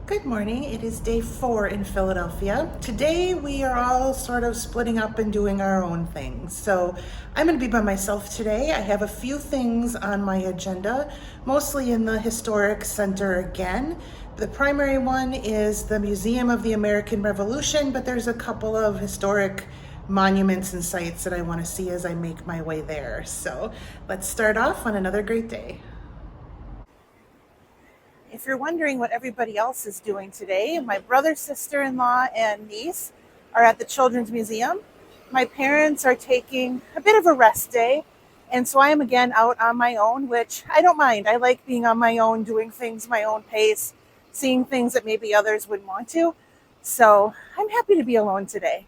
Good morning. It is day 4 in Philadelphia. Today we are all sort of splitting up and doing our own things. So I'm going to be by myself today. I have a few things on my agenda, mostly in the Historic Center again. The primary one is the Museum of the American Revolution, but there's a couple of historic monuments and sites that I want to see as I make my way there. So let's start off on another great day. If you're wondering what everybody else is doing today, my brother, sister-in-law, and niece are at the Children's Museum. My parents are taking a bit of a rest day, and so I am again out on my own, which I don't mind. I like being on my own, doing things my own pace, seeing things that maybe others wouldn't want to. So I'm happy to be alone today.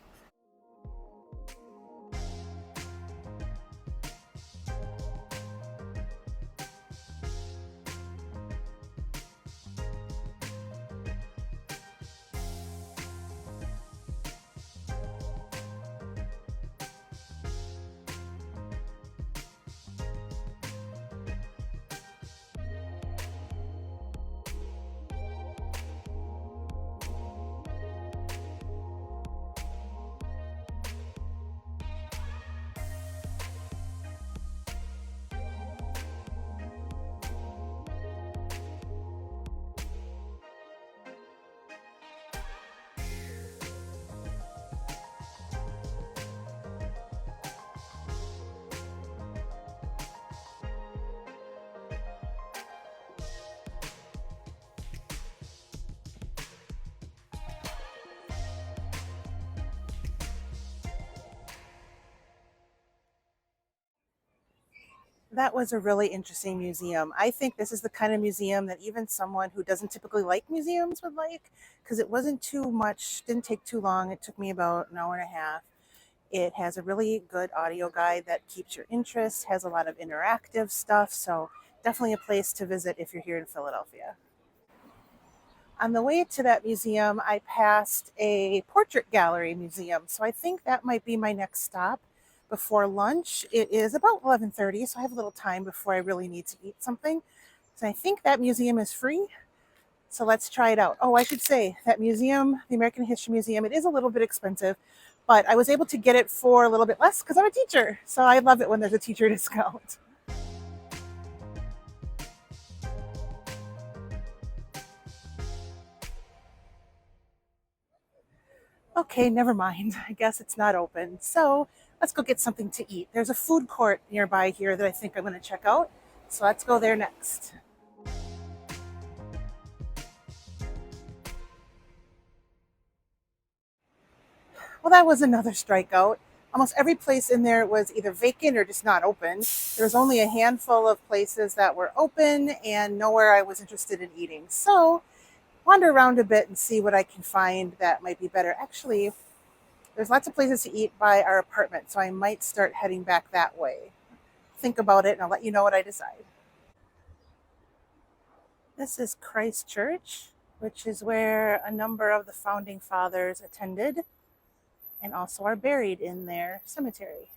That was a really interesting museum. I think this is the kind of museum that even someone who doesn't typically like museums would like because it wasn't too much, didn't take too long. It took me about an hour and a half. It has a really good audio guide that keeps your interest, has a lot of interactive stuff. So, definitely a place to visit if you're here in Philadelphia. On the way to that museum, I passed a portrait gallery museum. So I think that might be my next stop before lunch. It is about 11:30, so I have a little time before I really need to eat something. So I think that museum is free. So let's try it out. Oh, I should say that museum, the American History Museum, it is a little bit expensive, but I was able to get it for a little bit less because I'm a teacher. So I love it when there's a teacher discount. Okay, never mind. I guess it's not open. So let's go get something to eat. There's a food court nearby here that I think I'm going to check out. So let's go there next. Well, that was another strikeout. Almost every place in there was either vacant or just not open. There was only a handful of places that were open and nowhere I was interested in eating. So wander around a bit and see what I can find that might be better. Actually, there's lots of places to eat by our apartment, so I might start heading back that way. Think about it and I'll let you know what I decide. This is Christ Church, which is where a number of the founding fathers attended and also are buried in their cemetery.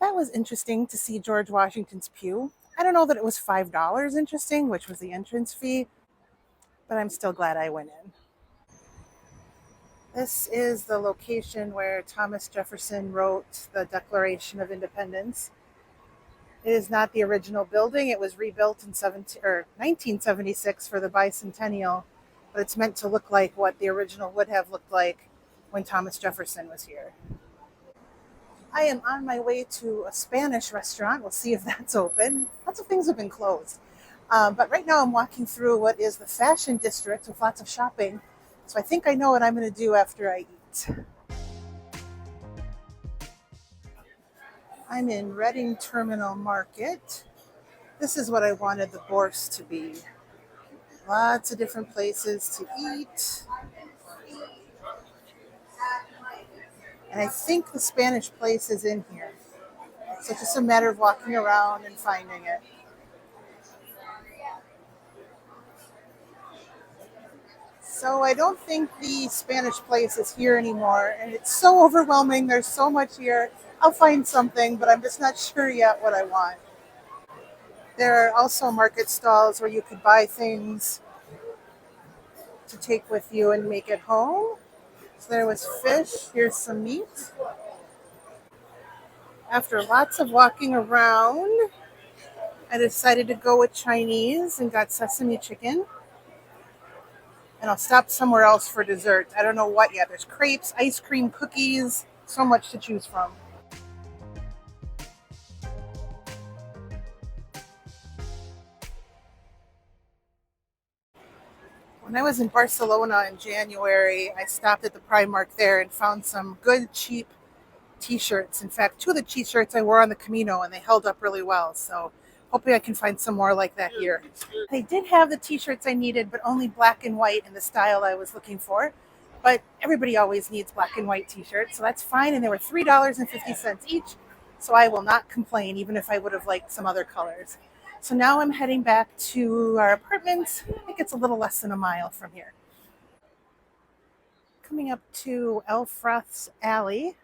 That was interesting to see George Washington's pew. I don't know that it was $5 interesting, which was the entrance fee, but I'm still glad I went in. This is the location where Thomas Jefferson wrote the Declaration of Independence. It is not the original building. It was rebuilt in 1976 for the bicentennial, but it's meant to look like what the original would have looked like when Thomas Jefferson was here. I am on my way to a Spanish restaurant. We'll see if that's open. Lots of things have been closed. But right now I'm walking through what is the fashion district with lots of shopping. So I think I know what I'm going to do after I eat. I'm in Reading Terminal Market. This is what I wanted the Bourse to be. Lots of different places to eat. And I think the Spanish place is in here. So it's just a matter of walking around and finding it. So I don't think the Spanish place is here anymore. And it's so overwhelming. There's so much here. I'll find something, but I'm just not sure yet what I want. There are also market stalls where you could buy things to take with you and make it home. So there was fish. Here's some meat. After lots of walking around, I decided to go with Chinese and got sesame chicken. And I'll stop somewhere else for dessert. I don't know what yet. There's crepes, ice cream, cookies, so much to choose from. When I was in Barcelona in January, I stopped at the Primark there and found some good, cheap t-shirts. In fact, two of the t-shirts I wore on the Camino and they held up really well. So hoping I can find some more like that here. They did have the t-shirts I needed, but only black and white in the style I was looking for. But everybody always needs black and white t-shirts, so that's fine. And they were $3.50 each. So I will not complain, even if I would have liked some other colors. So now I'm heading back to our apartment. I think it's a little less than a mile from here. Coming up to Elfreth's Alley.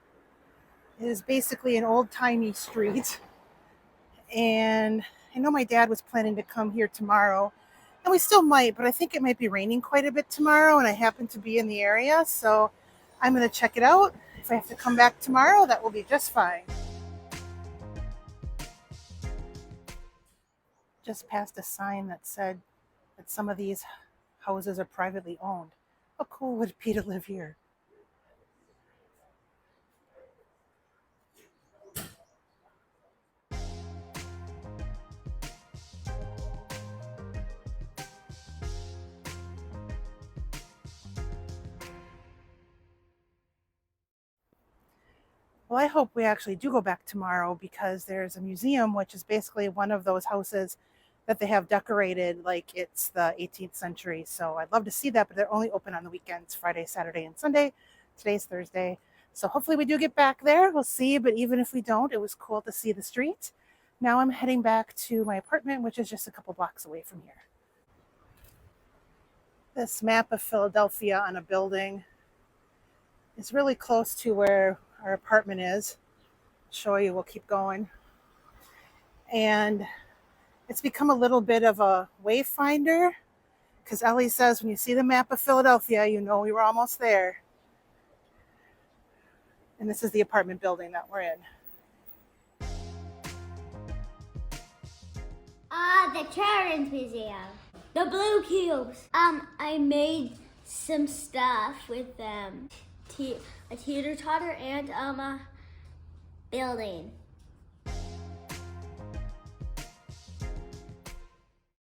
It is basically an old-timey street. And I know my dad was planning to come here tomorrow. And we still might, but I think it might be raining quite a bit tomorrow. And I happen to be in the area. So I'm going to check it out. If I have to come back tomorrow, that will be just fine. Just passed a sign that said that some of these houses are privately owned. How cool would it be to live here? Well, I hope we actually do go back tomorrow because there's a museum, which is basically one of those houses that they have decorated like it's the 18th century. So I'd love to see that, but they're only open on the weekends, Friday, Saturday, and Sunday. Today's Thursday. So hopefully we do get back there. We'll see. But even if we don't, it was cool to see the street. Now I'm heading back to my apartment, which is just a couple blocks away from here. This map of Philadelphia on a building is really close to where our apartment is. I'll show you, we'll keep going. And it's become a little bit of a wayfinder because Ellie says when you see the map of Philadelphia, you know we were almost there. And this is the apartment building that we're in. The Children's Museum. The blue cubes. I made some stuff with them. A teeter-totter and a building.